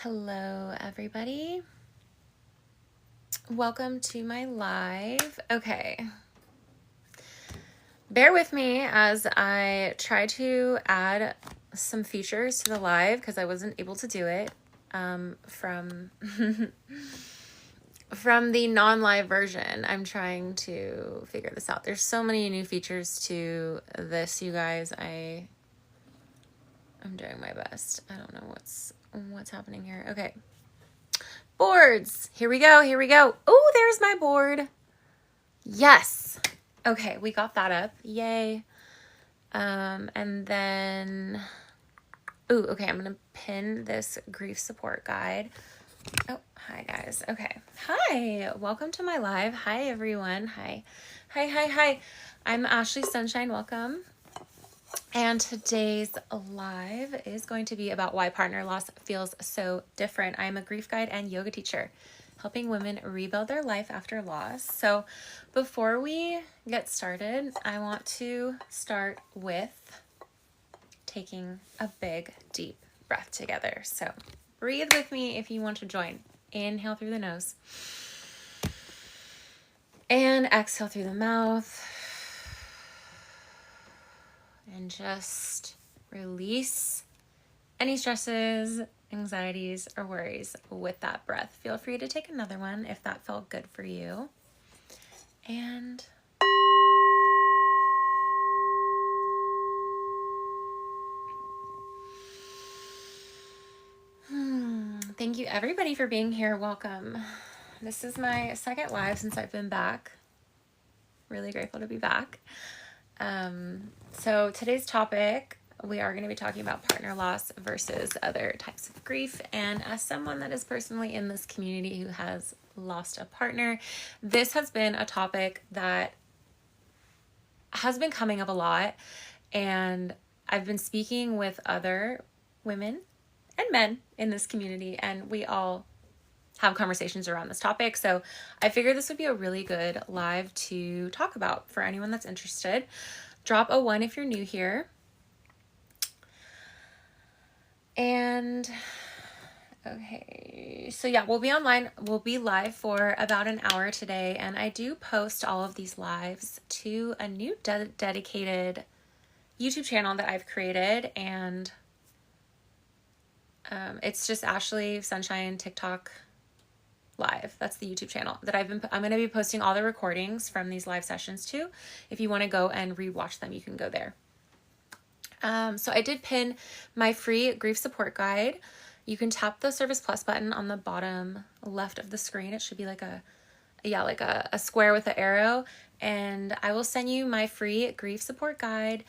Hello, everybody. Welcome to my live. Okay. Bear with me as I try to add some features to the live because I wasn't able to do it from from the non-live version. I'm trying to figure this out. There's so many new features to this, you guys. I'm doing my best. I don't know what's happening here. Okay. Boards. Here we go. Oh, there's my board. Yes. Okay, we got that up. Yay. And then, okay, I'm going to pin this grief support guide. Oh, hi guys. Okay. Hi. Welcome to my live. Hi everyone. Hi. I'm Ashley Sunshine. Welcome. And today's live is going to be about why partner loss feels so different. I'm a grief guide and yoga teacher, helping women rebuild their life after loss. So before we get started, I want to start with taking a big, deep breath together. So breathe with me if you want to join. Inhale through the nose and exhale through the mouth. And just release any stresses, anxieties, or worries with that breath. Feel free to take another one if that felt good for you. And thank you everybody for being here. Welcome. This is my second live since I've been back. Really grateful to be back. So today's topic, we are going to be talking about partner loss versus other types of grief. And as someone that is personally in this community who has lost a partner, this has been a topic that has been coming up a lot. And I've been speaking with other women and men in this community, and we all have conversations around this topic. So I figured this would be a really good live to talk about for anyone that's interested. Drop a 1 if you're new here. And okay, so yeah, we'll be online. We'll be live for about an hour today. And I do post all of these lives to a new dedicated YouTube channel that I've created. And it's just Ashley Sunshine TikTok Live. That's the YouTube channel that I'm going to be posting all the recordings from these live sessions too. If you want to go and rewatch them, you can go there. So I did pin my free grief support guide. You can tap the Service Plus button on the bottom left of the screen. It should be like a square with an arrow, and I will send you my free grief support guide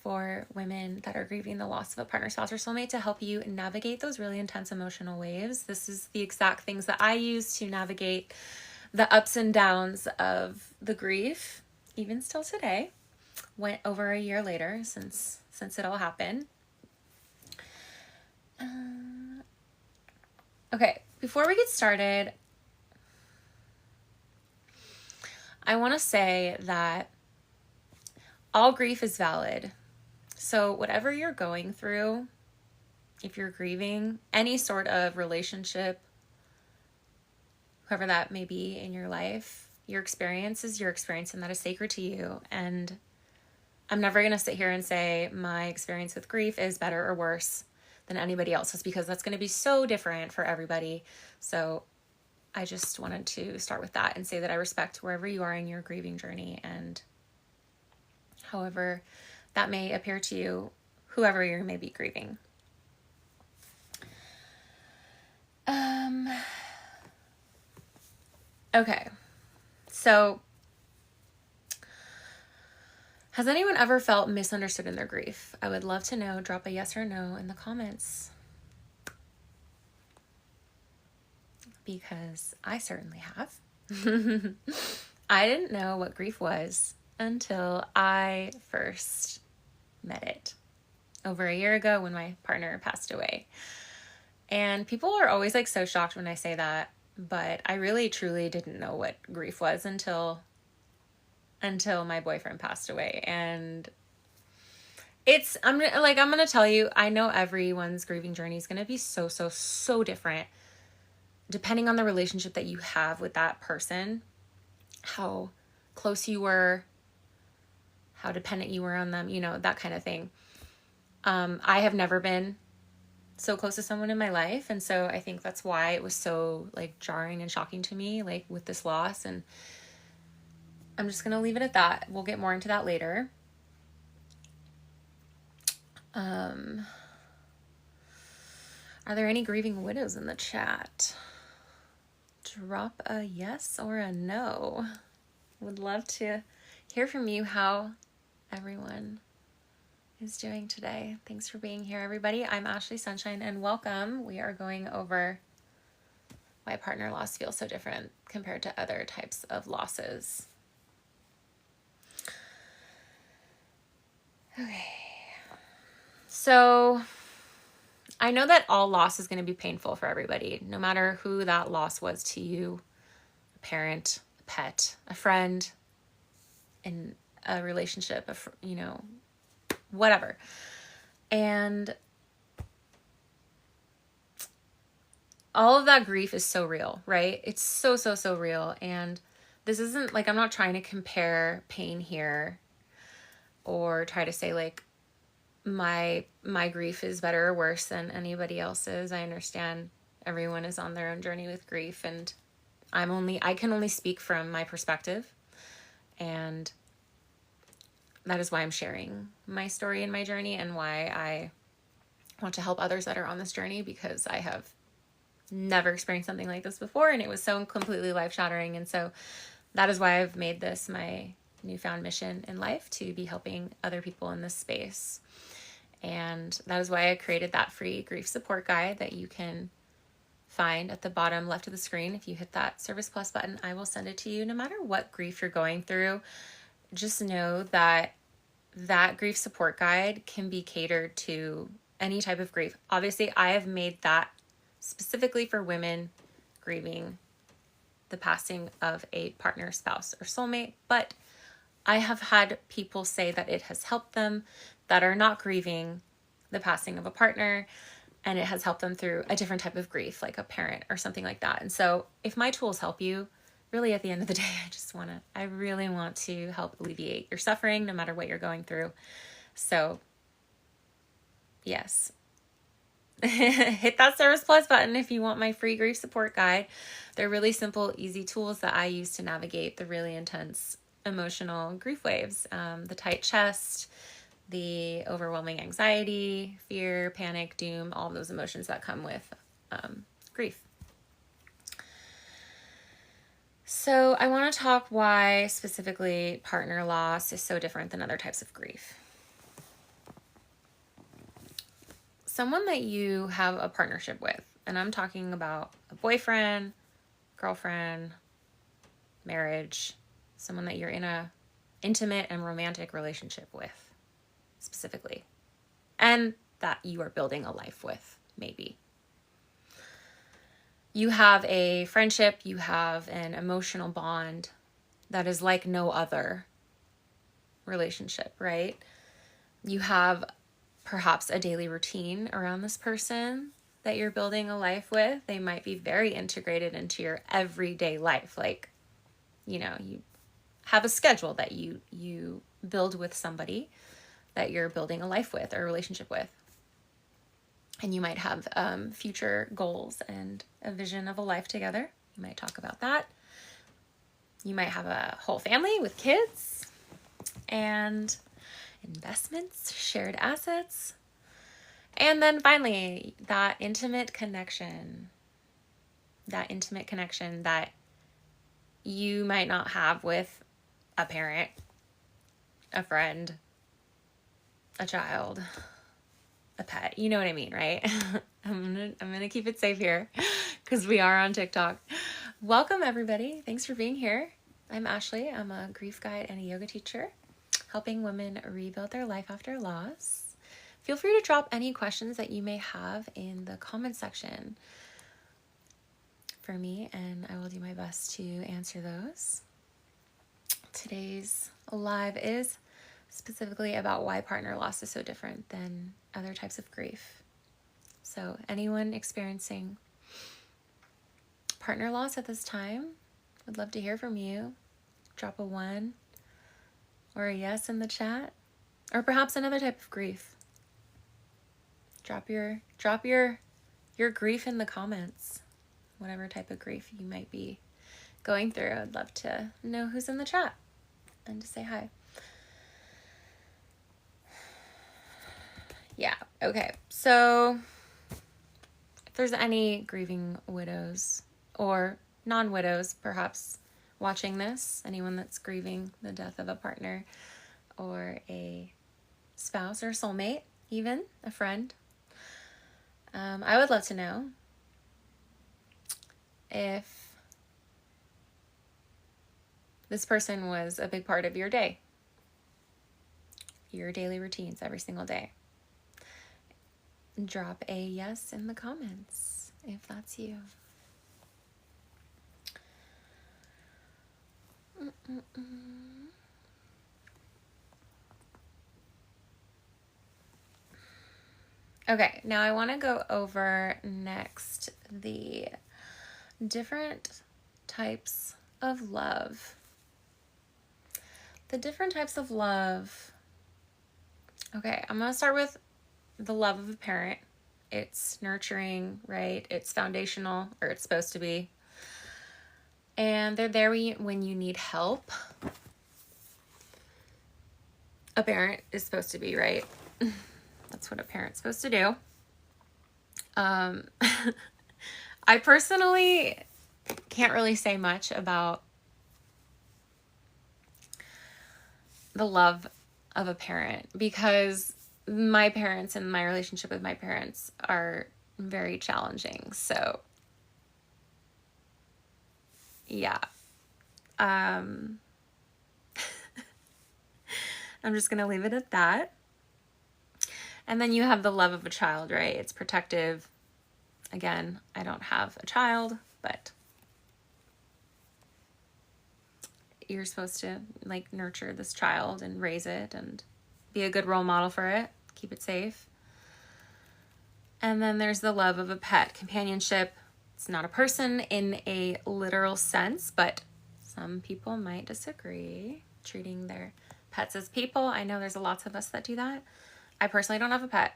for women that are grieving the loss of a partner, spouse, or soulmate to help you navigate those really intense emotional waves. This is the exact things that I use to navigate the ups and downs of the grief, even still today. Went over a year later since it all happened. Okay, before we get started, I want to say that all grief is valid. So whatever you're going through, if you're grieving any sort of relationship, whoever that may be in your life, your experience is your experience, and that is sacred to you. And I'm never going to sit here and say my experience with grief is better or worse than anybody else's, because that's going to be so different for everybody. So I just wanted to start with that and say that I respect wherever you are in your grieving journey, and however that may appear to you, whoever you may be grieving. Okay, so has anyone ever felt misunderstood in their grief? I would love to know. Drop a yes or no in the comments, because I certainly have. I didn't know what grief was until I first met it over a year ago when my partner passed away. And people are always like so shocked when I say that, but I really truly didn't know what grief was until my boyfriend passed away. And I'm gonna tell you, I know everyone's grieving journey is gonna be so different depending on the relationship that you have with that person, how close you were, how dependent you were on them, that kind of thing. I have never been so close to someone in my life, and so I think that's why it was so like jarring and shocking to me, like with this loss. And I'm just gonna leave it at that. We'll get more into that later. Are there any grieving widows in the chat? Drop a yes or a no. Would love to hear from you how everyone is doing today. Thanks for being here, everybody. I'm Ashley Sunshine, and welcome. We are going over why partner loss feels so different compared to other types of losses. Okay. So I know that all loss is going to be painful for everybody, no matter who that loss was to you, a parent, a pet, a friend, in a relationship, whatever. And all of that grief is so real, right? It's so real. And this isn't like, I'm not trying to compare pain here or try to say like my grief is better or worse than anybody else's. I understand everyone is on their own journey with grief, and I can only speak from my perspective, and that is why I'm sharing my story and my journey, and why I want to help others that are on this journey, because I have never experienced something like this before, and it was so completely life-shattering. And so that is why I've made this my newfound mission in life, to be helping other people in this space. And that is why I created that free grief support guide that you can find at the bottom left of the screen. If you hit that Service Plus button, I will send it to you. No matter what grief you're going through, just know that that grief support guide can be catered to any type of grief. Obviously, I have made that specifically for women grieving the passing of a partner, spouse, or soulmate, but I have had people say that it has helped them that are not grieving the passing of a partner, and it has helped them through a different type of grief, like a parent or something like that. And so if my tools help you, really at the end of the day, I really want to help alleviate your suffering, no matter what you're going through. So yes, hit that Service Plus button if you want my free grief support guide. They're really simple, easy tools that I use to navigate the really intense emotional grief waves, the tight chest, the overwhelming anxiety, fear, panic, doom, all of those emotions that come with grief. So I want to talk why specifically partner loss is so different than other types of grief. Someone that you have a partnership with, and I'm talking about a boyfriend, girlfriend, marriage, someone that you're in a intimate and romantic relationship with specifically, and that you are building a life with, maybe. You have a friendship, you have an emotional bond that is like no other relationship, right? You have perhaps a daily routine around this person that you're building a life with. They might be very integrated into your everyday life. Like, you have a schedule that you build with somebody that you're building a life with or a relationship with. And you might have future goals and a vision of a life together. You might talk about that. You might have a whole family with kids and investments, shared assets. And then finally, that intimate connection that you might not have with a parent, a friend, a child, a pet. You know what I mean, right? I'm gonna keep it safe here because we are on TikTok. Welcome, everybody. Thanks for being here. I'm Ashley. I'm a grief guide and a yoga teacher, helping women rebuild their life after loss. Feel free to drop any questions that you may have in the comment section for me, and I will do my best to answer those. Today's live is specifically about why partner loss is so different than other types of grief. So anyone experiencing partner loss at this time, would love to hear from you. Drop a 1 or a yes in the chat, or perhaps another type of grief. Drop your grief in the comments, whatever type of grief you might be going through. I'd love to know who's in the chat and to say hi. Yeah, okay. So if there's any grieving widows or non-widows perhaps watching this, anyone that's grieving the death of a partner or a spouse or soulmate, even a friend, I would love to know if this person was a big part of your day, your daily routines every single day. Drop a yes in the comments if that's you. Okay, now I want to go over next the different types of love. The different types of love. Okay, I'm going to start with the love of a parent. It's nurturing, right? It's foundational, or it's supposed to be. And they're there when you need help. A parent is supposed to be, right? That's what a parent's supposed to do. I personally can't really say much about the love of a parent because my parents and my relationship with my parents are very challenging. So, yeah. I'm just going to leave it at that. And then you have the love of a child, right? It's protective. Again, I don't have a child, but you're supposed to like nurture this child and raise it and be a good role model for it, keep it safe. And then there's the love of a pet, companionship. It's not a person in a literal sense, but some people might disagree, treating their pets as people. I know there's lots of us that do that. I personally don't have a pet.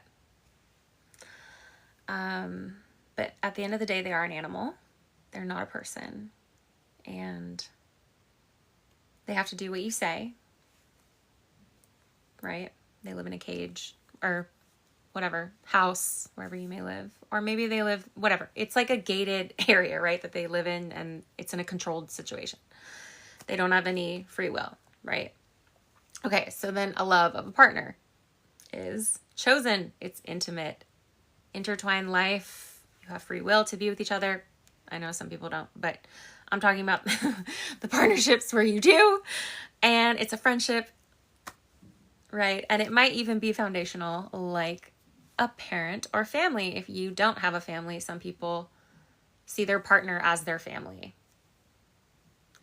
But at the end of the day, they are an animal. They're not a person. And they have to do what you say, right? They live in a cage or whatever, house, wherever you may live. Or maybe they live, whatever. It's like a gated area, right, that they live in, and it's in a controlled situation. They don't have any free will, right? Okay, so then a love of a partner is chosen. It's intimate, intertwined life. You have free will to be with each other. I know some people don't, but I'm talking about the partnerships where you do. And it's a friendship, right? And it might even be foundational, like a parent or family. If you don't have a family, some people see their partner as their family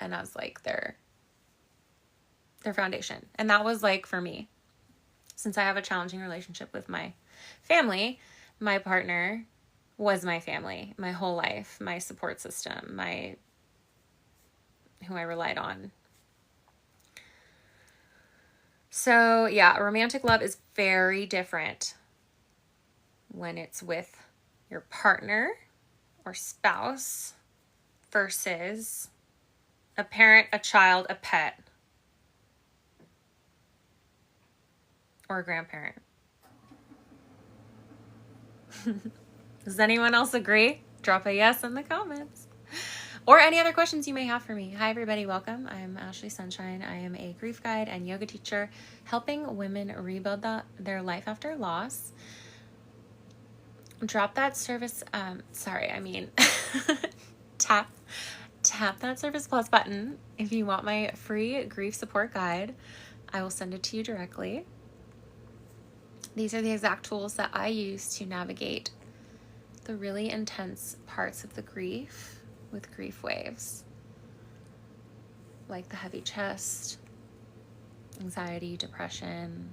and as like their foundation. And that was like for me, since I have a challenging relationship with my family, my partner was my family, my whole life, my support system, who I relied on. So yeah, romantic love is very different when it's with your partner or spouse versus a parent, a child, a pet, or a grandparent. Does anyone else agree? Drop a yes in the comments. Or any other questions you may have for me. Hi, everybody. Welcome. I'm Ashley Sunshine. I am a grief guide and yoga teacher helping women rebuild their life after loss. Drop that service. Tap that Service Plus button if you want my free grief support guide. I will send it to you directly. These are the exact tools that I use to navigate the really intense parts of the grief with grief waves, like the heavy chest, anxiety, depression,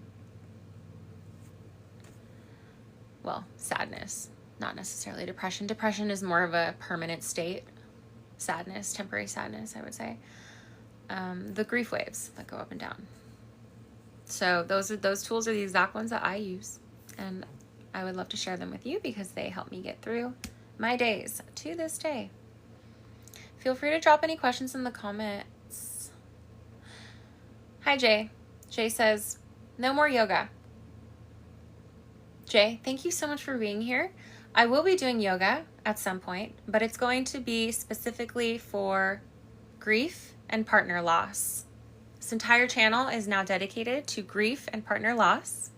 well, sadness, not necessarily depression. Depression is more of a permanent state. Sadness, temporary sadness, I would say. The grief waves that go up and down. So those tools are the exact ones that I use, and I would love to share them with you because they help me get through my days to this day. Feel free to drop any questions in the comments. Hi, Jay. Jay says, no more yoga. Jay, thank you so much for being here. I will be doing yoga at some point, but it's going to be specifically for grief and partner loss. This entire channel is now dedicated to grief and partner loss,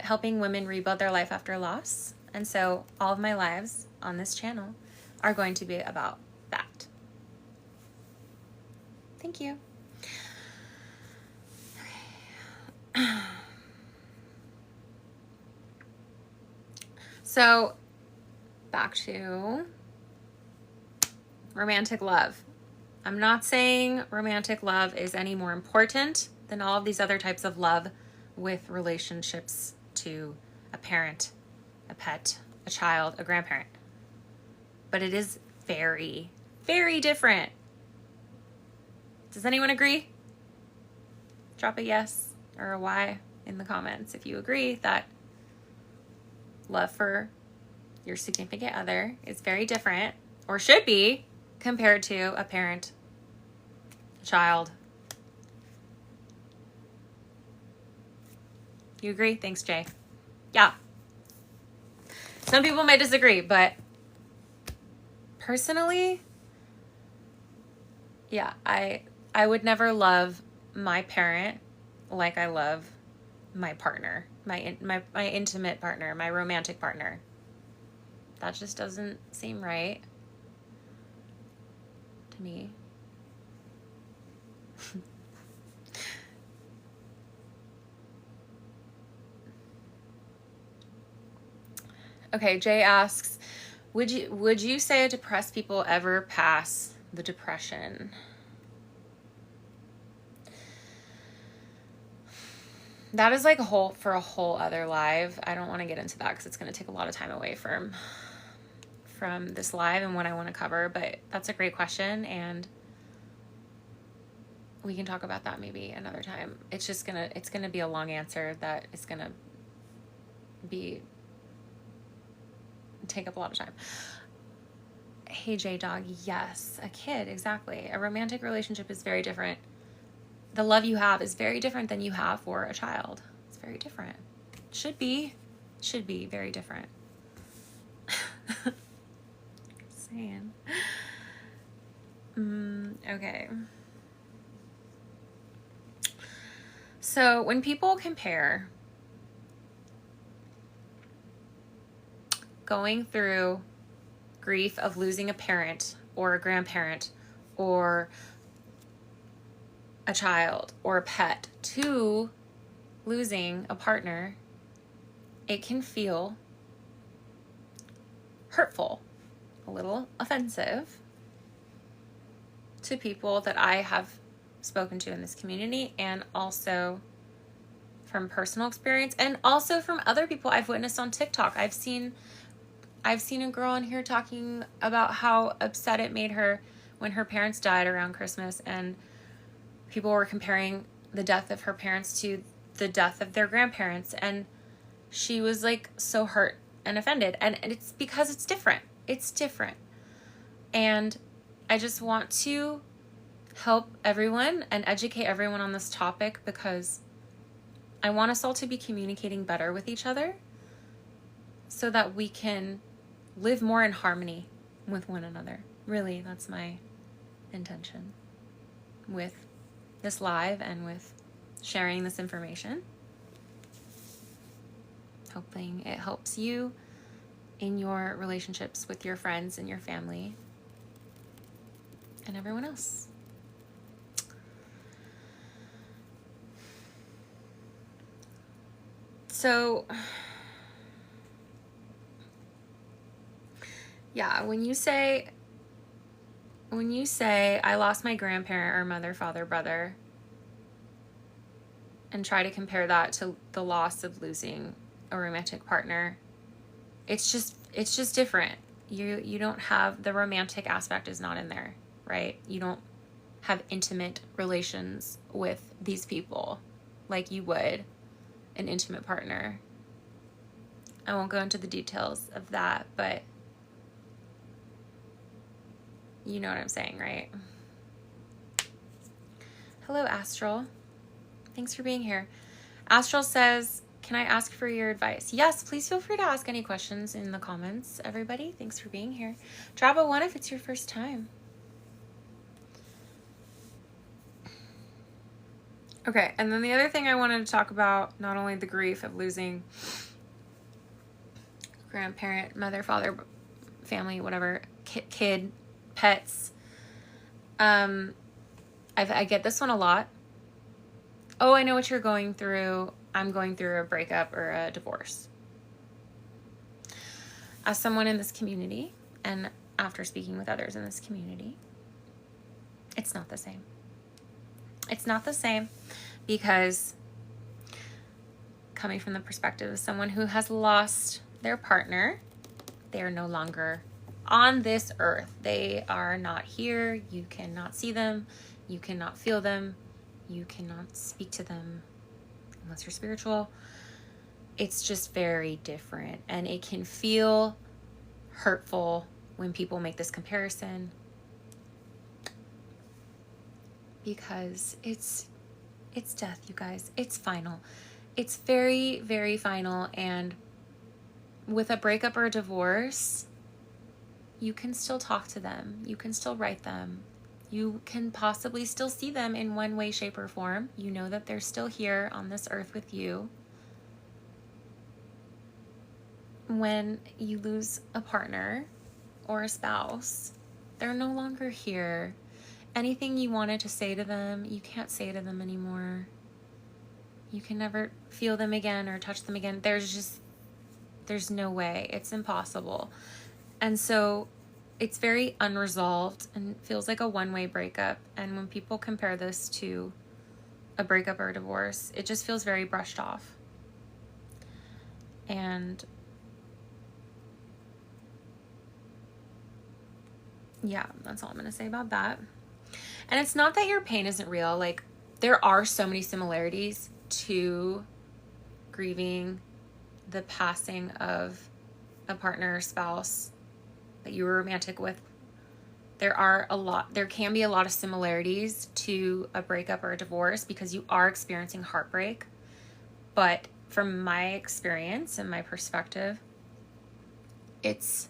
helping women rebuild their life after loss. And so all of my lives on this channel are going to be about that. Thank you. Okay. So back to romantic love. I'm not saying romantic love is any more important than all of these other types of love with relationships to a parent, a pet, a child, a grandparent. But it is very, very different. Does anyone agree? Drop a yes or a Y in the comments if you agree that love for your significant other is very different, or should be, compared to a parent, a child. You agree? Thanks, Jay. Yeah. Some people might disagree, but personally, yeah, I would never love my parent like I love my partner, my intimate partner, my romantic partner. That just doesn't seem right to me. Okay, Jay asks, would you say depressed people ever pass the depression? That is like a whole other live. I don't want to get into that because it's going to take a lot of time away from this live and what I want to cover, but that's a great question, and we can talk about that maybe another time. It's going to be a long answer that is going to take up a lot of time. Hey, J-Dog, yes, a kid, exactly. A romantic relationship is very different. The love you have is very different than you have for a child. It's very different. Should be very different. Saying. Okay. So when people compare going through grief of losing a parent or a grandparent or a child or a pet to losing a partner, it can feel hurtful, a little offensive to people that I have spoken to in this community, and also from personal experience, and also from other people I've witnessed on TikTok. I've seen a girl on here talking about how upset it made her when her parents died around Christmas, and people were comparing the death of her parents to the death of their grandparents, and she was like so hurt and offended, and it's because it's different. It's different. And I just want to help everyone and educate everyone on this topic because I want us all to be communicating better with each other so that we can live more in harmony with one another. Really, that's my intention with this live and with sharing this information. Hoping it helps you in your relationships with your friends and your family and everyone else. So, yeah, when you say I lost my grandparent or mother, father, brother, and try to compare that to the loss of losing a romantic partner, it's just different. You don't have, the romantic aspect is not in there, right? You don't have intimate relations with these people like you would an intimate partner. I won't go into the details of that, but you know what I'm saying, right? Hello, Astral. Thanks for being here. Astral says, can I ask for your advice? Yes, please feel free to ask any questions in the comments, everybody. Thanks for being here. Drop a 1 if it's your first time. Okay, and then the other thing I wanted to talk about, not only the grief of losing grandparent, mother, father, family, whatever, kid, pets. I get this one a lot. Oh, I know what you're going through. I'm going through a breakup or a divorce. As someone in this community, and after speaking with others in this community, it's not the same. It's not the same because coming from the perspective of someone who has lost their partner, they are no longer on this earth. They are not here. You cannot see them. You cannot feel them. You cannot speak to them unless you're spiritual. It's just very different, and it can feel hurtful when people make this comparison because it's death, you guys. It's final. It's very, very final. And with a breakup or a divorce, you can still talk to them. You can still write them. You can possibly still see them in one way, shape, or form. You know that they're still here on this earth with you. When you lose a partner or a spouse, they're no longer here. Anything you wanted to say to them, you can't say to them anymore. You can never feel them again or touch them again. There's no way. It's impossible. And so it's very unresolved and feels like a one-way breakup. And when people compare this to a breakup or a divorce, it just feels very brushed off. And yeah, that's all I'm going to say about that. And it's not that your pain isn't real. Like, there are so many similarities to grieving the passing of a partner or spouse that you were romantic with. There can be a lot of similarities to a breakup or a divorce because you are experiencing heartbreak. But from my experience and my perspective, it's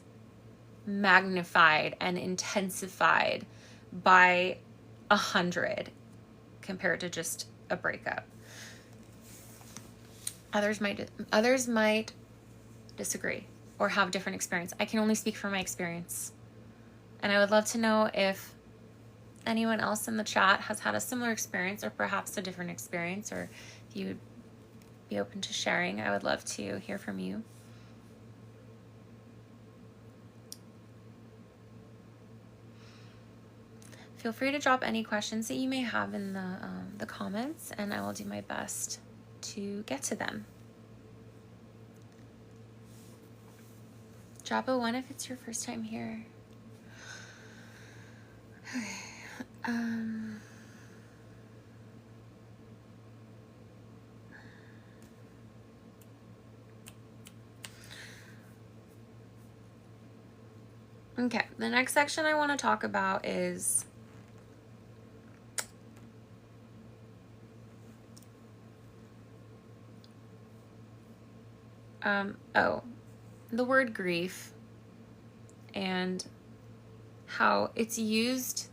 magnified and intensified by 100 compared to just a breakup. Others might disagree or have a different experience. I can only speak from my experience. And I would love to know if anyone else in the chat has had a similar experience or perhaps a different experience, or if you would be open to sharing. I would love to hear from you. Feel free to drop any questions that you may have in the comments, and I will do my best to get to them. Drop a 1 if it's your first time here. Okay, the next section I want to talk about is the word grief and how it's used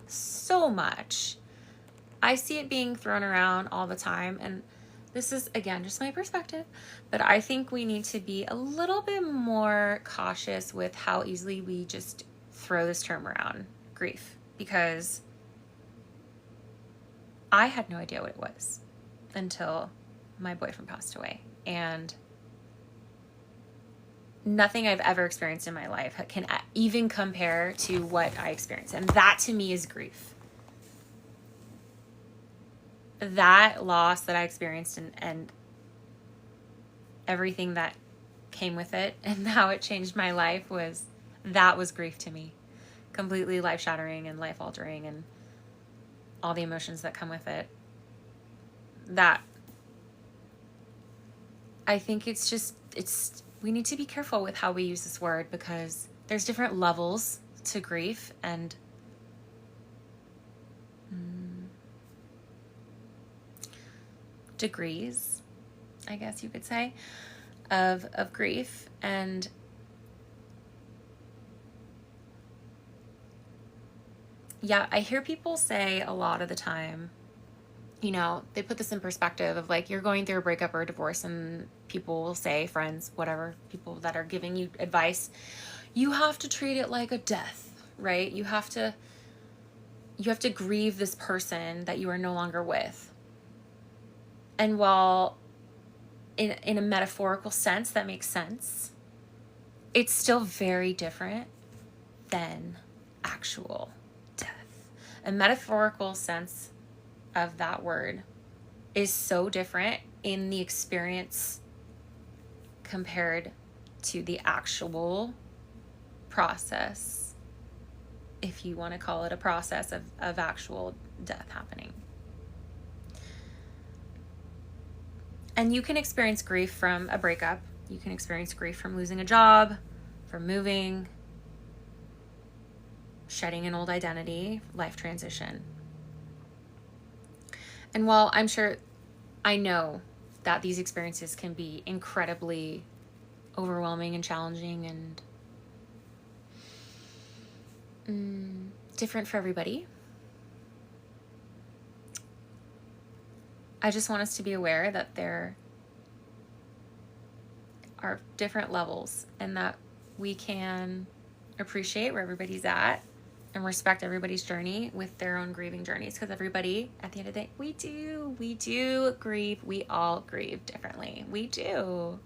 so much. I see it being thrown around all the time, and this is, again, just my perspective, but I think we need to be a little bit more cautious with how easily we just throw this term around, grief, because I had no idea what it was until my boyfriend passed away, and nothing I've ever experienced in my life can even compare to what I experienced. And that to me is grief. that loss that I experienced and everything that came with it and how it changed my life was grief to me. Completely life-shattering and life-altering, and all the emotions that come with it. That, I think we need to be careful with how we use this word, because there's different levels to grief and degrees, I guess you could say, of grief. And yeah, I hear people say a lot of the time, you know, they put this in perspective of like, you're going through a breakup or a divorce, and people will say, friends, whatever, people that are giving you advice, you have to treat it like a death, right? You have to grieve this person that you are no longer with. And while in a metaphorical sense, that makes sense, it's still very different than actual death. A metaphorical sense of that word is so different in the experience compared to the actual process, if you want to call it a process of actual death happening. And you can experience grief from a breakup. You can experience grief from losing a job, from moving, shedding an old identity, life transition. And while I know that these experiences can be incredibly overwhelming and challenging and different for everybody, I just want us to be aware that there are different levels, and that we can appreciate where everybody's at and respect everybody's journey with their own grieving journeys, because everybody, at the end of the day, we do grieve. We all grieve differently. We do.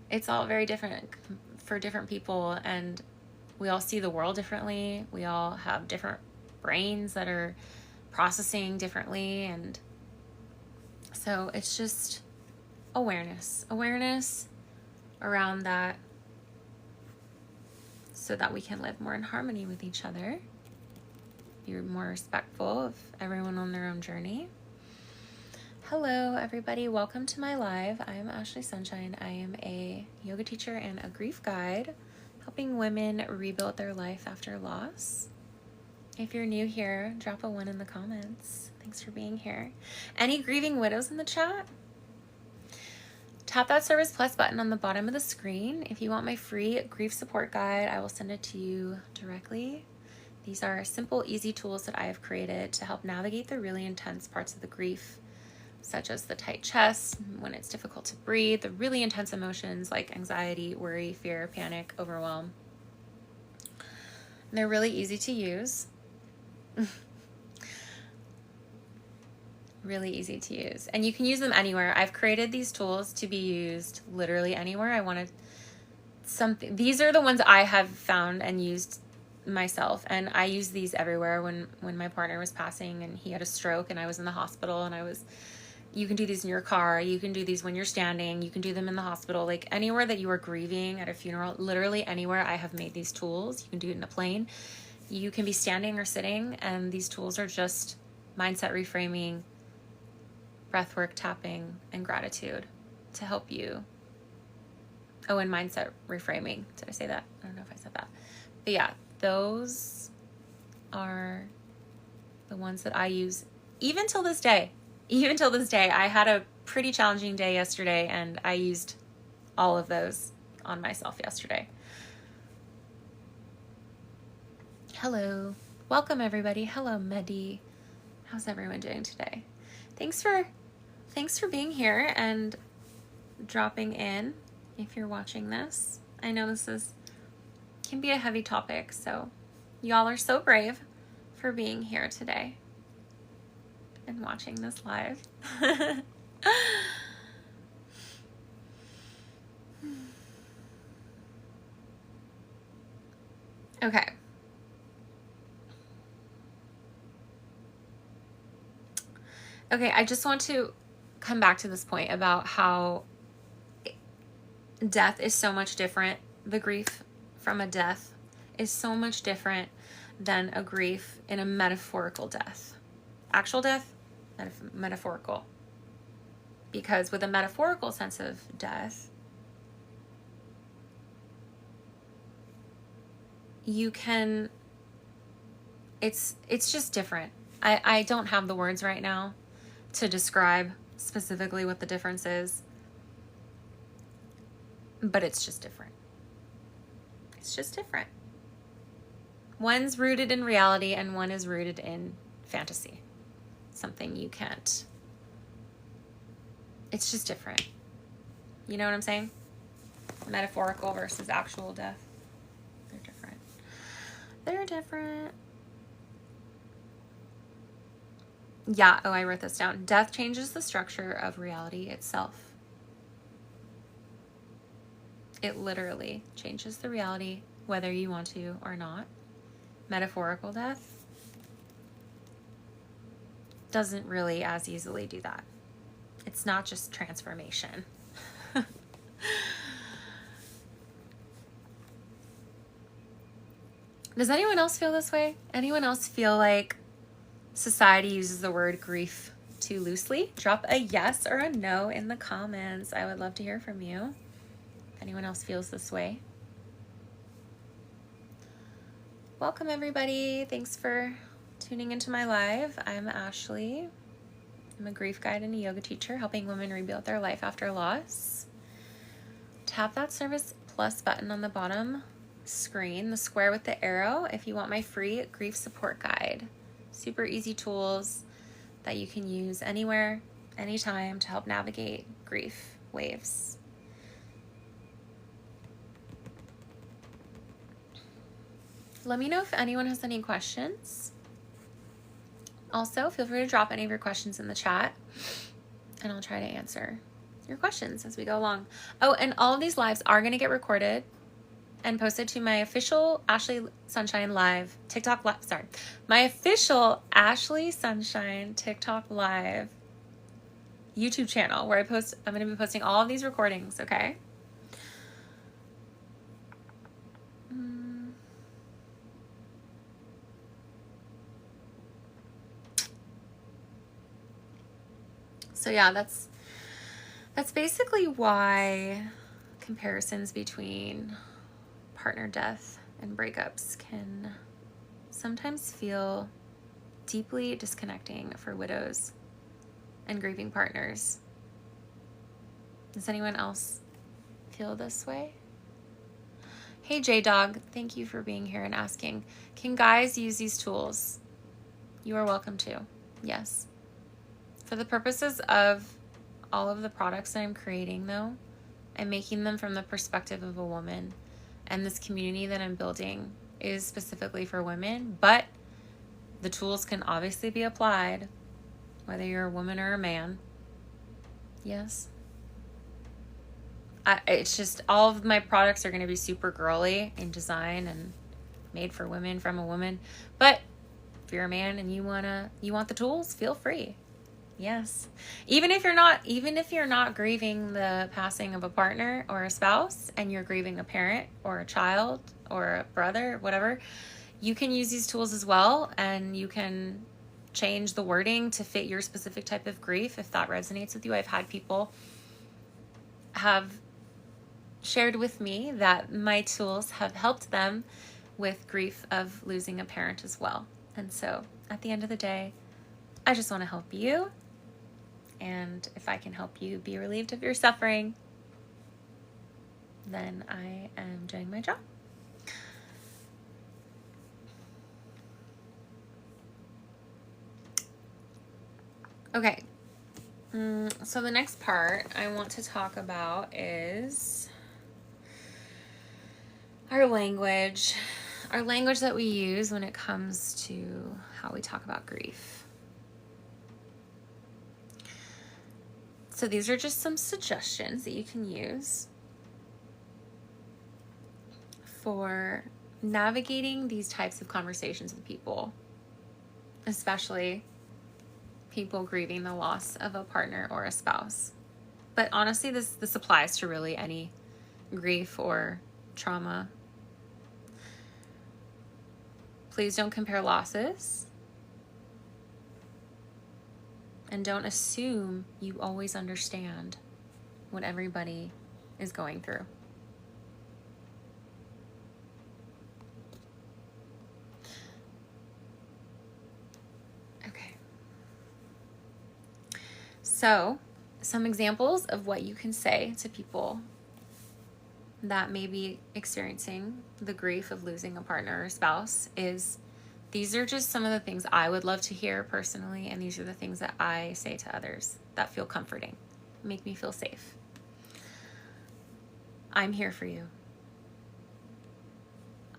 It's all very different for different people, and we all see the world differently. We all have different brains that are processing differently, and so it's just awareness around that, so that we can live more in harmony with each other, be more respectful of everyone on their own journey. Hello, everybody. Welcome to my live. I am Ashley Sunshine. I am a yoga teacher and a grief guide, helping women rebuild their life after loss. If you're new here, drop a 1 in the comments. Thanks for being here. Any grieving widows in the chat? Tap that Service Plus button on the bottom of the screen. If you want my free grief support guide, I will send it to you directly. These are simple, easy tools that I have created to help navigate the really intense parts of the grief, such as the tight chest, when it's difficult to breathe, the really intense emotions like anxiety, worry, fear, panic, overwhelm. And they're really easy to use. Really easy to use, and you can use them anywhere. I've created these tools to be used literally anywhere. I wanted something. These are the ones I have found and used myself, and I use these everywhere. When my partner was passing and he had a stroke and I was in the hospital, and you can do these in your car, you can do these when you're standing, you can do them in the hospital, like anywhere that you are grieving, at a funeral, literally anywhere. I have made these tools. You can do it in a plane, you can be standing or sitting, and these tools are just mindset reframing, breathwork, tapping, and gratitude to help you. Oh, and mindset reframing. Did I say that? I don't know if I said that. But yeah, those are the ones that I use even till this day. Even till this day. I had a pretty challenging day yesterday, and I used all of those on myself yesterday. Hello. Welcome, everybody. Hello, Medi. How's everyone doing today? Thanks for being here and dropping in if you're watching this. I know this can be a heavy topic, so y'all are so brave for being here today and watching this live. Okay. Okay, I just want to come back to this point about how death is so much different. The grief from a death is so much different than a grief in a metaphorical death. Actual death, metaphorical. Because with a metaphorical sense of death, you can, it's just different. I don't have the words right now to describe specifically what the difference is, but it's just different. It's just different. One's rooted in reality and one is rooted in fantasy. Something you can't. It's just different. You know what I'm saying? Metaphorical versus actual death. They're different. They're different. Yeah, oh, I wrote this down. Death changes the structure of reality itself. It literally changes the reality, whether you want to or not. Metaphorical death doesn't really as easily do that. It's not just transformation. Does anyone else feel this way? Anyone else feel like society uses the word grief too loosely? Drop a yes or a no in the comments. I would love to hear from you. If anyone else feels this way. Welcome everybody. Thanks for tuning into my live. I'm Ashley. I'm a grief guide and a yoga teacher helping women rebuild their life after loss. Tap that Service Plus button on the bottom screen, the square with the arrow, if you want my free grief support guide. Super easy tools that you can use anywhere, anytime to help navigate grief waves. Let me know if anyone has any questions. Also, feel free to drop any of your questions in the chat and I'll try to answer your questions as we go along. Oh, and all of these lives are going to get recorded and posted to my official Ashley Sunshine Live TikTok live. Sorry, my official Ashley Sunshine TikTok Live YouTube channel where I'm going to be posting all of these recordings. Okay. So yeah, that's basically why comparisons between partner death and breakups can sometimes feel deeply disconnecting for widows and grieving partners. Does anyone else feel this way? Hey J-Dog, thank you for being here and asking. Can guys use these tools? You are welcome to. Yes. For the purposes of all of the products that I'm creating though, I'm making them from the perspective of a woman. And this community that I'm building is specifically for women, but the tools can obviously be applied whether you're a woman or a man. Yes. It's just all of my products are going to be super girly in design and made for women from a woman. But if you're a man and you want the tools, feel free. Yes. Even if you're not grieving the passing of a partner or a spouse and you're grieving a parent or a child or a brother, whatever, you can use these tools as well, and you can change the wording to fit your specific type of grief if that resonates with you. I've had people have shared with me that my tools have helped them with grief of losing a parent as well. And so at the end of the day, I just want to help you. And if I can help you be relieved of your suffering, then I am doing my job. Okay. So the next part I want to talk about is our language that we use when it comes to how we talk about grief. So these are just some suggestions that you can use for navigating these types of conversations with people, especially people grieving the loss of a partner or a spouse. But honestly, this applies to really any grief or trauma. Please don't compare losses. And don't assume you always understand what everybody is going through. Okay. So, some examples of what you can say to people that may be experiencing the grief of losing a partner or spouse is, these are just some of the things I would love to hear personally, and these are the things that I say to others that feel comforting, make me feel safe. I'm here for you.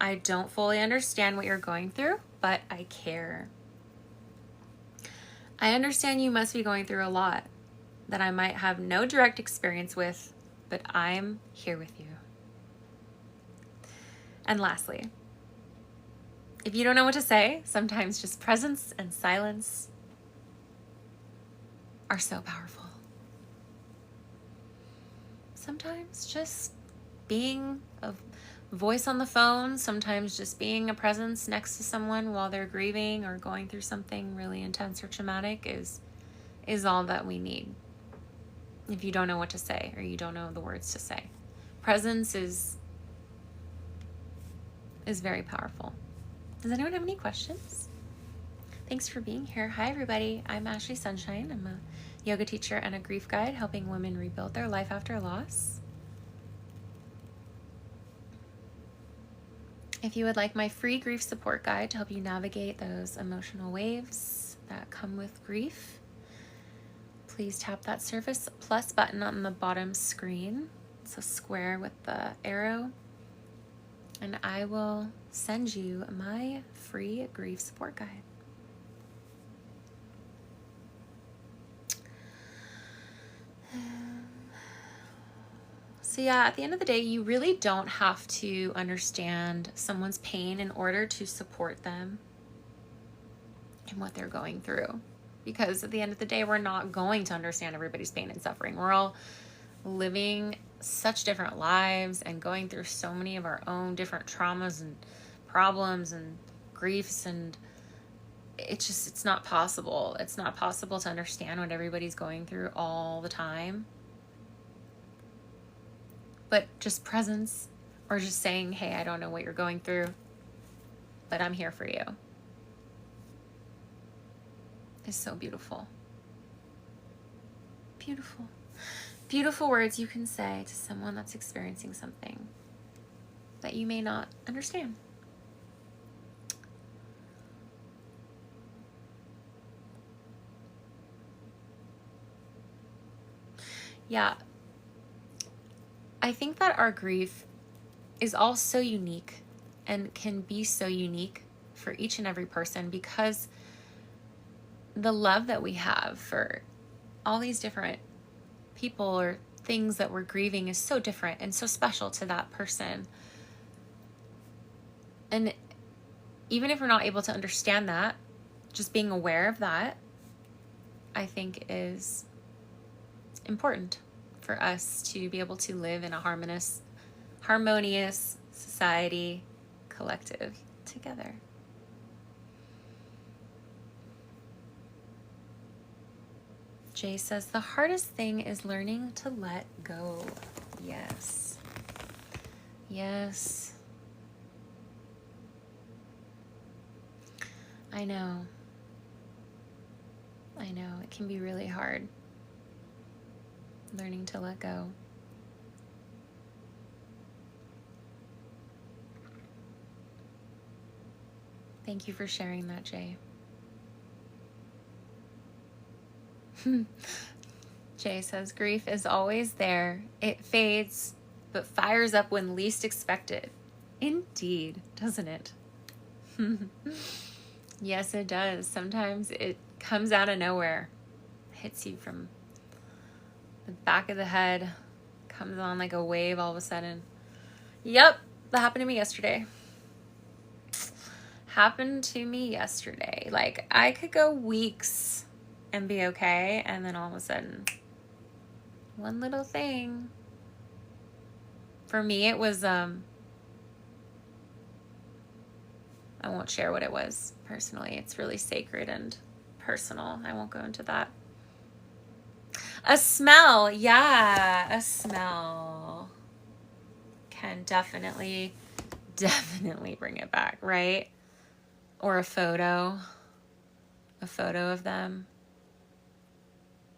I don't fully understand what you're going through, but I care. I understand you must be going through a lot that I might have no direct experience with, but I'm here with you. And lastly, if you don't know what to say, sometimes just presence and silence are so powerful. Sometimes just being a voice on the phone, sometimes just being a presence next to someone while they're grieving or going through something really intense or traumatic is all that we need. If you don't know what to say or you don't know the words to say, presence is very powerful. Does anyone have any questions? Thanks for being here. Hi, everybody. I'm Ashley Sunshine. I'm a yoga teacher and a grief guide helping women rebuild their life after loss. If you would like my free grief support guide to help you navigate those emotional waves that come with grief, please tap that Surface Plus button on the bottom screen. It's a square with the arrow. And I will send you my free grief support guide. So yeah, at the end of the day, you really don't have to understand someone's pain in order to support them in what they're going through. Because at the end of the day, we're not going to understand everybody's pain and suffering. We're all living such different lives and going through so many of our own different traumas and problems and griefs, and it's not possible. It's not possible to understand what everybody's going through all the time. But just presence, or just saying, hey, I don't know what you're going through, but I'm here for you, is so beautiful. Beautiful. Beautiful words you can say to someone that's experiencing something that you may not understand. Yeah. I think that our grief is all so unique and can be so unique for each and every person, because the love that we have for all these different people or things that we're grieving is so different and so special to that person. And even if we're not able to understand that, just being aware of that, I think is important for us to be able to live in a harmonious society, collective, together. Jay says, the hardest thing is learning to let go. Yes. Yes. I know. It can be really hard. Learning to let go. Thank you for sharing that, Jay. Jay says, grief is always there. It fades, but fires up when least expected. Indeed, doesn't it? Yes, it does. Sometimes it comes out of nowhere. Hits you from the back of the head. Comes on like a wave all of a sudden. Yep, that happened to me yesterday. Like, I could go weeks and be okay. And then all of a sudden, one little thing. For me, it was, I won't share what it was personally. It's really sacred and personal. I won't go into that. A smell. Yeah, a smell can definitely bring it back, right? Or a photo of them,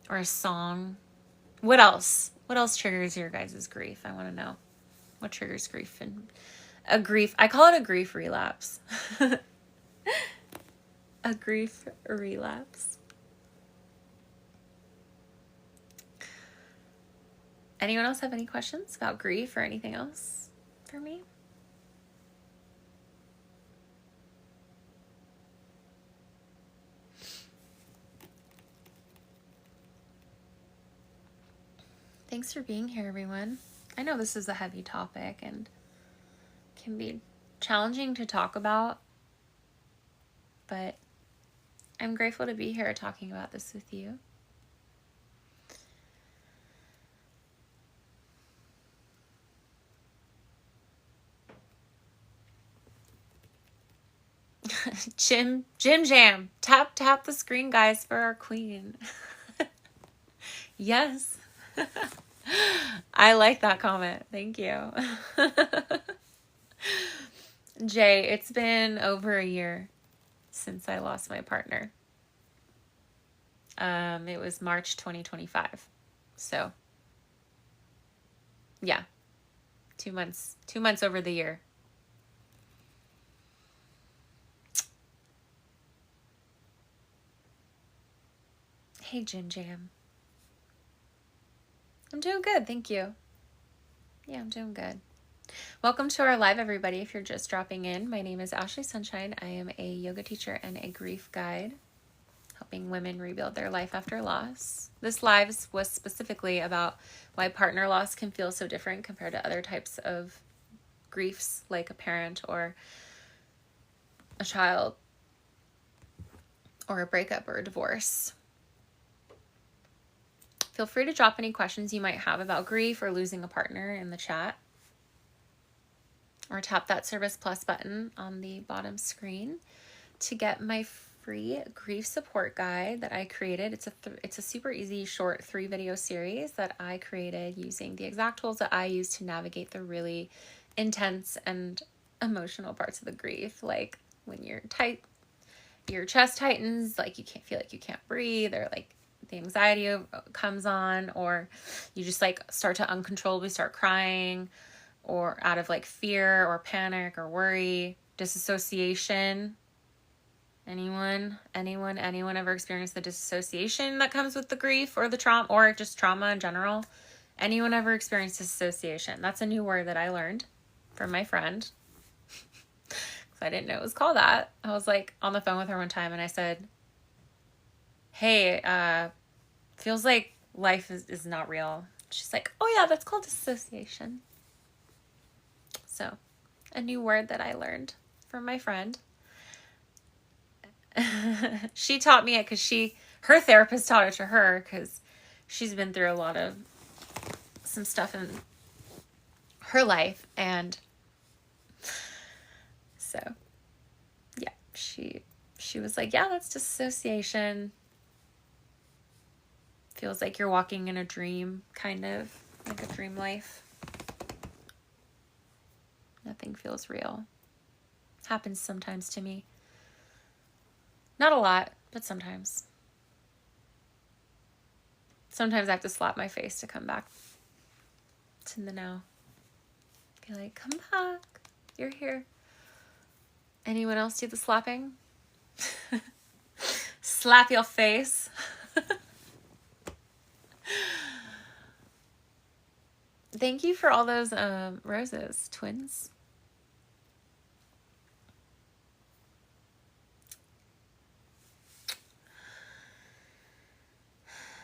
or a song. What else triggers your guys' grief? I want to know what triggers grief. And I call it a grief relapse. A grief relapse. Anyone else have any questions about grief or anything else for me? Thanks for being here, everyone. I know this is a heavy topic and can be challenging to talk about, but I'm grateful to be here talking about this with you. Jim Jam. Tap the screen, guys, for our queen. Yes. I like that comment. Thank you. Jay, it's been over a year since I lost my partner. It was March 2025. So, yeah. 2 months. 2 months over the year. Hey, Jim Jam. I'm doing good, thank you. Yeah, I'm doing good. Welcome to our live, everybody. If you're just dropping in, my name is Ashley Sunshine. I am a yoga teacher and a grief guide, helping women rebuild their life after loss. This live was specifically about why partner loss can feel so different compared to other types of griefs, like a parent or a child or a breakup or a divorce. Feel free to drop any questions you might have about grief or losing a partner in the chat. Or tap that Service Plus button on the bottom screen to get my free grief support guide that I created. It's a super easy, short 3-video series that I created using the exact tools that I use to navigate the really intense and emotional parts of the grief, like when your chest tightens, like you can't feel like you can't breathe, or like the anxiety comes on, or you just like start to uncontrollably start crying, or out of like fear or panic or worry, disassociation. Anyone ever experienced the disassociation that comes with the grief or the trauma, or just trauma in general? Anyone ever experienced disassociation? That's a new word that I learned from my friend. I didn't know it was called that. I was like on the phone with her one time and I said, hey, feels like life is not real. She's like, oh yeah, that's called disassociation. So, a new word that I learned from my friend. She taught me it because her therapist taught it to her, because she's been through some stuff in her life, and so yeah, she was like, yeah, that's disassociation. Feels like you're walking in a dream, kind of like a dream life. Nothing feels real. Happens sometimes to me. Not a lot, but sometimes. Sometimes I have to slap my face to come back to the now. Be like, come back. You're here. Anyone else do the slapping? Slap your face. Thank you for all those roses, twins.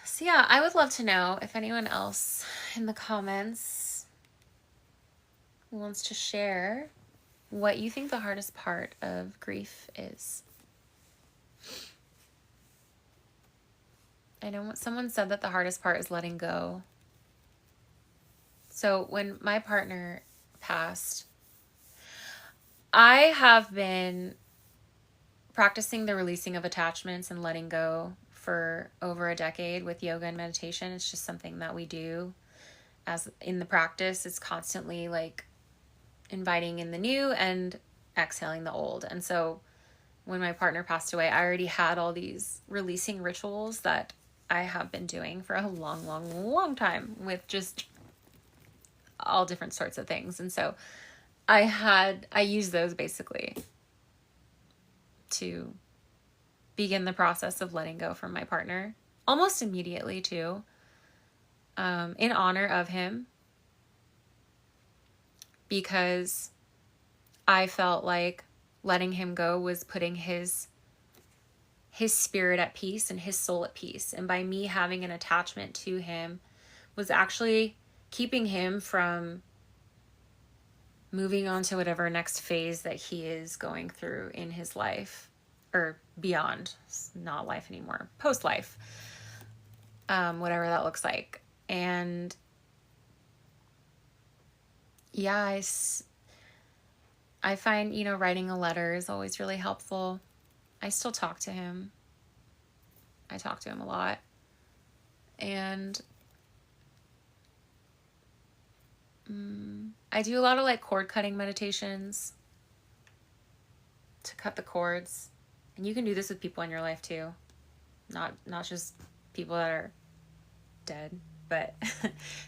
So yeah, I would love to know if anyone else in the comments wants to share what you think the hardest part of grief is. I know someone said that the hardest part is letting go. So when my partner passed, I have been practicing the releasing of attachments and letting go for over a decade with yoga and meditation. It's just something that we do as in the practice. It's constantly like inviting in the new and exhaling the old. And so when my partner passed away, I already had all these releasing rituals that I have been doing for a long, long, long time with just all different sorts of things. And so I used those basically to begin the process of letting go from my partner almost immediately too, in honor of him, because I felt like letting him go was putting his spirit at peace and his soul at peace. And by me having an attachment to him was actually keeping him from moving on to whatever next phase that he is going through in his life, or beyond. It's not life anymore, post-life, whatever that looks like. And yeah, I find, writing a letter is always really helpful. I still talk to him. I talk to him a lot. And I do a lot of like cord cutting meditations to cut the cords. And you can do this with people in your life too. Not just people that are dead, but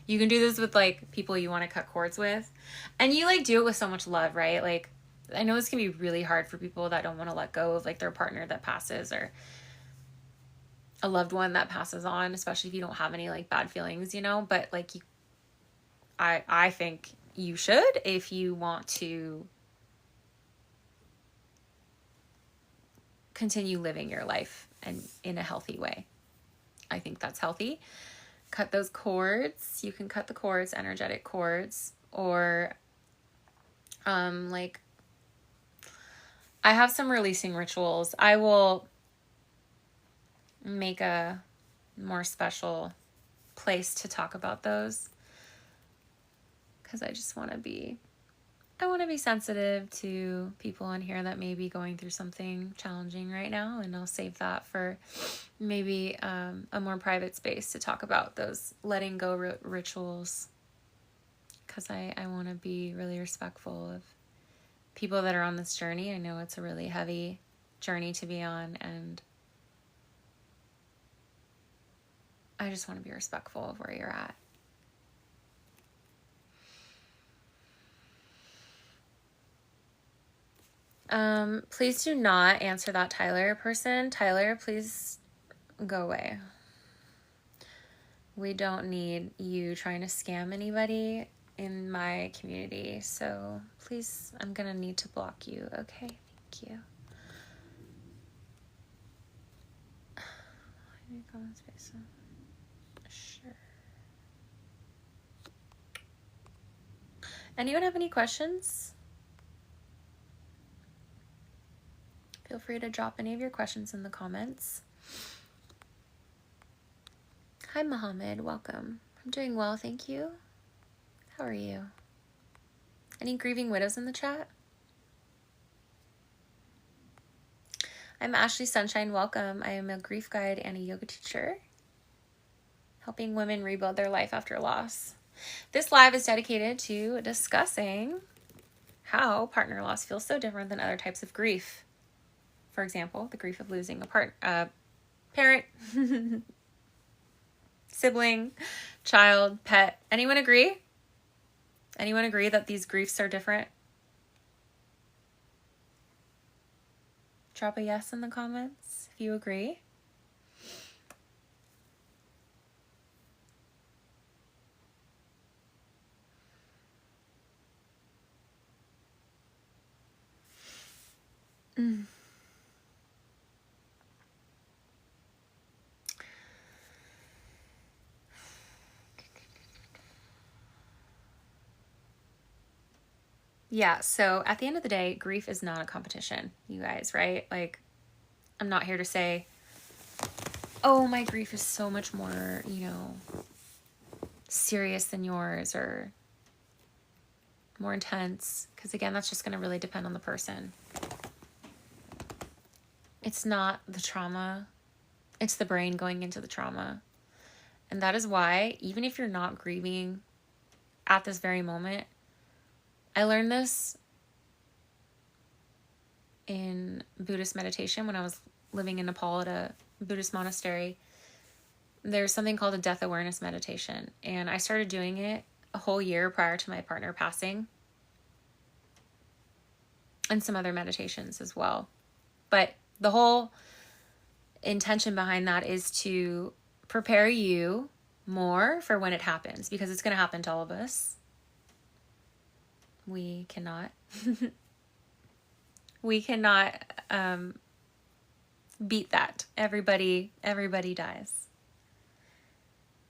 you can do this with like people you want to cut cords with. And you like do it with so much love, right? Like, I know this can be really hard for people that don't want to let go of like their partner that passes, or a loved one that passes on, especially if you don't have any like bad feelings, but like I think you should, if you want to continue living your life and in a healthy way. I think that's healthy. Cut those cords. You can cut the cords, energetic cords, or like I have some releasing rituals. I will make a more special place to talk about those, because I just want to be sensitive to people in here that may be going through something challenging right now. And I'll save that for maybe a more private space to talk about those letting go rituals, because I want to be really respectful of people that are on this journey. I know it's a really heavy journey to be on, and I just want to be respectful of where you're at. Please do not answer that Tyler person. Tyler, please go away. We don't need you trying to scam anybody in my community. So please, I'm going to need to block you. Okay, thank you. Sure. Anyone have any questions? Feel free to drop any of your questions in the comments. Hi, Mohammed. Welcome. I'm doing well, thank you. How are you? Any grieving widows in the chat? I'm Ashley Sunshine. Welcome. I am a grief guide and a yoga teacher, helping women rebuild their life after loss. This live is dedicated to discussing how partner loss feels so different than other types of grief. For example, the grief of losing a parent, sibling, child, pet. Anyone agree? Anyone agree that these griefs are different? Drop a yes in the comments if you agree. Yeah, so at the end of the day, grief is not a competition, you guys, right? Like, I'm not here to say oh, my grief is so much more, you know, serious than yours or more intense. Because again, that's just going to really depend on the person. It's not the trauma. It's the brain going into the trauma. And that is why, even if you're not grieving at this very moment, I learned this in Buddhist meditation when I was living in Nepal at a Buddhist monastery. There's something called a death awareness meditation. And I started doing it a whole year prior to my partner passing. And some other meditations as well. But the whole intention behind that is to prepare you more for when it happens, because it's going to happen to all of us. We cannot beat that. Everybody dies.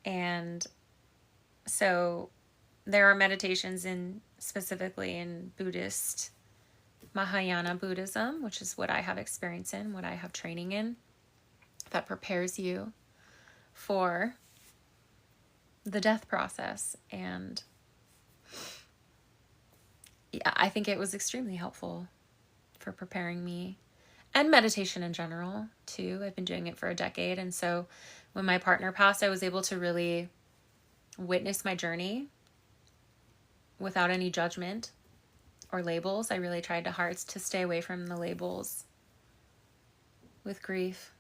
And so there are meditations specifically in Buddhist Mahayana Buddhism, which is what I have experience in, what I have training in, that prepares you for the death process. And yeah, I think it was extremely helpful for preparing me, and meditation in general too. I've been doing it for a decade. And so when my partner passed, I was able to really witness my journey without any judgment or labels. I really tried to stay away from the labels with grief.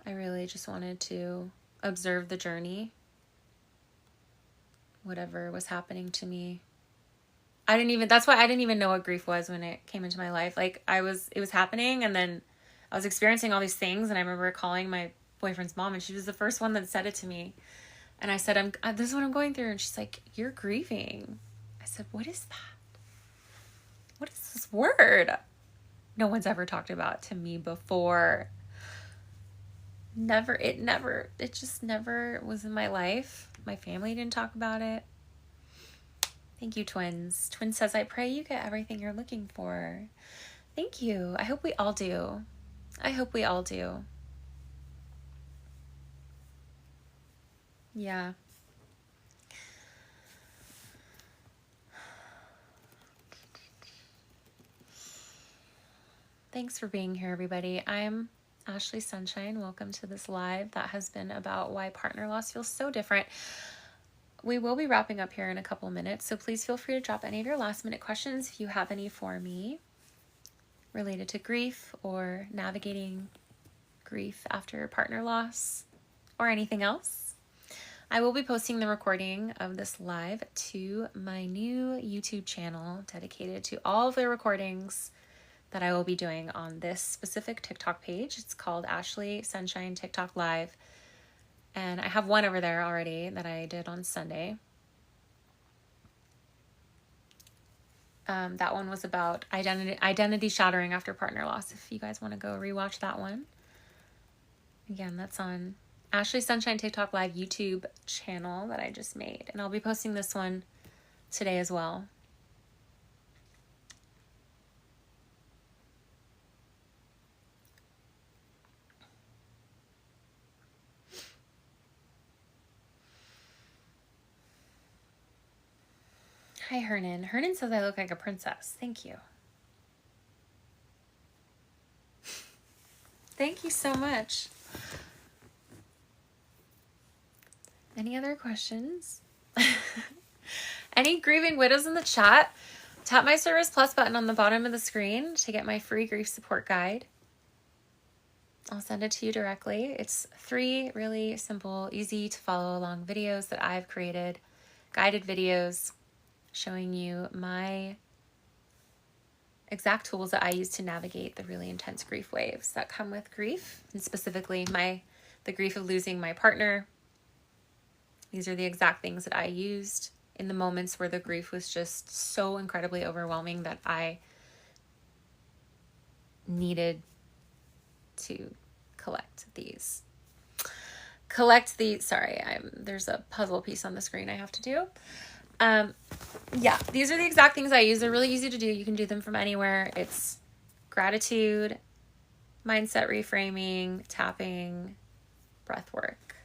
I really just wanted to observe the journey, whatever was happening to me. That's why I didn't even know what grief was when it came into my life. Like it was happening, and then I was experiencing all these things, and I remember calling my boyfriend's mom, and she was the first one that said it to me. And I said, this is what I'm going through. And she's like, you're grieving. I said, what is that? What is this word? No one's ever talked about to me before. It just never was in my life. My family didn't talk about it. Thank you, Twins. Twins says, I pray you get everything you're looking for. Thank you. I hope we all do. Yeah. Thanks for being here, everybody. I'm Ashley Sunshine. Welcome to this live that has been about why partner loss feels so different. We will be wrapping up here in a couple minutes, so please feel free to drop any of your last minute questions if you have any for me related to grief or navigating grief after partner loss or anything else. I will be posting the recording of this live to my new YouTube channel dedicated to all of the recordings that I will be doing on this specific TikTok page. It's called Ashley Sunshine TikTok Live. And I have one over there already that I did on Sunday. That one was about identity shattering after partner loss. If you guys want to go rewatch that one. Again, that's on Ashley Sunshine TikTok Live YouTube channel that I just made. And I'll be posting this one today as well. Hi, Hernan. Hernan says I look like a princess. Thank you. Thank you so much. Any other questions? Any grieving widows in the chat? Tap my Service Plus button on the bottom of the screen to get my free grief support guide. I'll send it to you directly. It's 3 really simple, easy to follow along videos that I've created, guided videos showing you my exact tools that I use to navigate the really intense grief waves that come with grief, and specifically the grief of losing my partner. These are the exact things that I used in the moments where the grief was just so incredibly overwhelming that I needed to collect these. Sorry, there's a puzzle piece on the screen I have to do. Yeah, these are the exact things I use. They're really easy to do. You can do them from anywhere. It's gratitude, mindset reframing, tapping, breath work.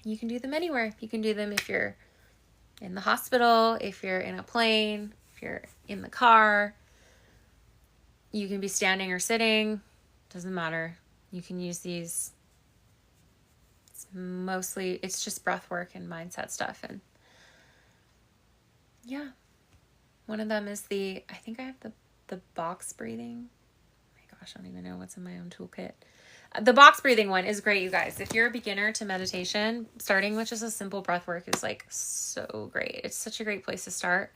And you can do them anywhere. You can do them if you're in the hospital, if you're in a plane, if you're in the car. You can be standing or sitting. Doesn't matter. You can use these. It's just breath work and mindset stuff. And yeah, one of them is I think I have the box breathing. Oh my gosh, I don't even know what's in my own toolkit. The box breathing one is great, you guys. If you're a beginner to meditation, starting with just a simple breath work is like so great. It's such a great place to start.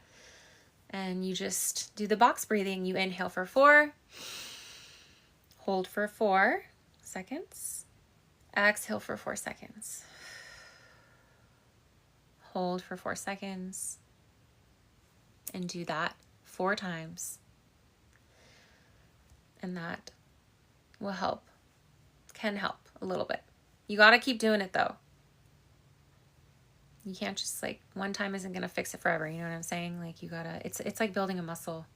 And you just do the box breathing. You inhale for 4, hold for 4 seconds, exhale for 4 seconds, hold for 4 seconds, and do that 4 times. And that will help, can help a little bit. You got to keep doing it though. You can't just like, one time isn't going to fix it forever. You know what I'm saying? Like you gotta, it's like building a muscle.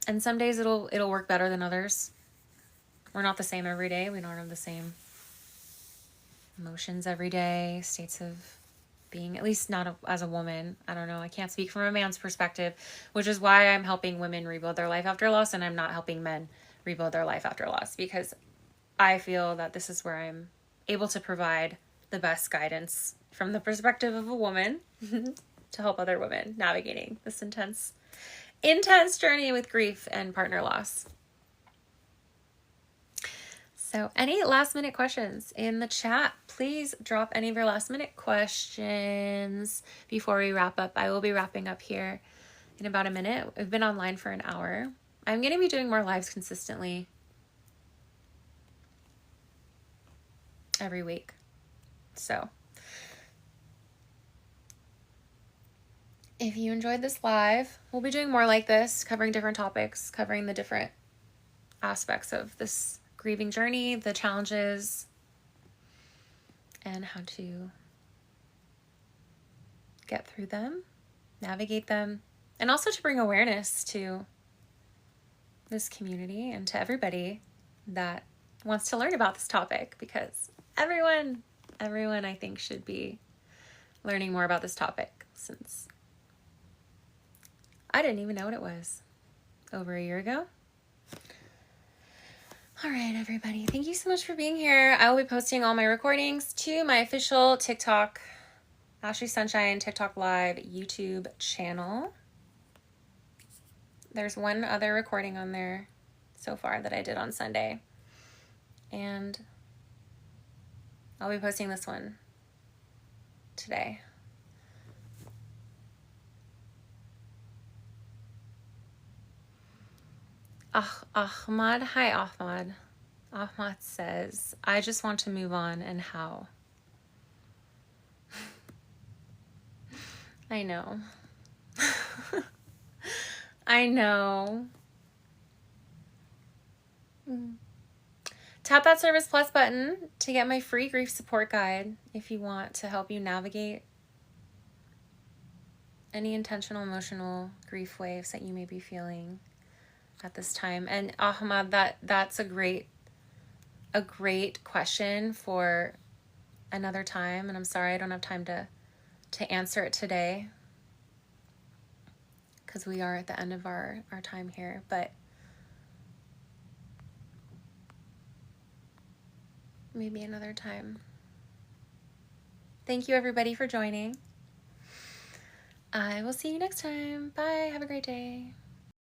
And some days it'll work better than others. We're not the same every day. We don't have the same emotions every day, states of being, at least not as a woman. I don't know. I can't speak from a man's perspective, which is why I'm helping women rebuild their life after loss. And I'm not helping men rebuild their life after loss, because I feel that this is where I'm able to provide the best guidance from the perspective of a woman to help other women navigating this intense journey with grief and partner loss. So any last minute questions in the chat, please drop any of your last minute questions before we wrap up. I will be wrapping up here in about a minute. We've been online for an hour. I'm going to be doing more lives consistently every week. So if you enjoyed this live, we'll be doing more like this, covering different topics, covering the different aspects of this grieving journey, the challenges, and how to get through them, navigate them, and also to bring awareness to this community and to everybody that wants to learn about this topic, because everyone I think should be learning more about this topic, since I didn't even know what it was over a year ago. All right, everybody. Thank you so much for being here. I will be posting all my recordings to my official TikTok, Ashley Sunshine TikTok Live YouTube channel. There's one other recording on there so far that I did on Sunday. And I'll be posting this one today. Ahmad, hi Ahmad. Ahmad says, I just want to move on, and how? I know. I know. Tap that Service Plus button to get my free grief support guide if you want to help you navigate any intentional emotional grief waves that you may be feeling at this time. And Ahmad, that's a great question for another time, and I'm sorry I don't have time to answer it today, because we are at the end of our time here, but maybe another time. Thank you everybody for joining. I will see you next time. Bye. Have a great day.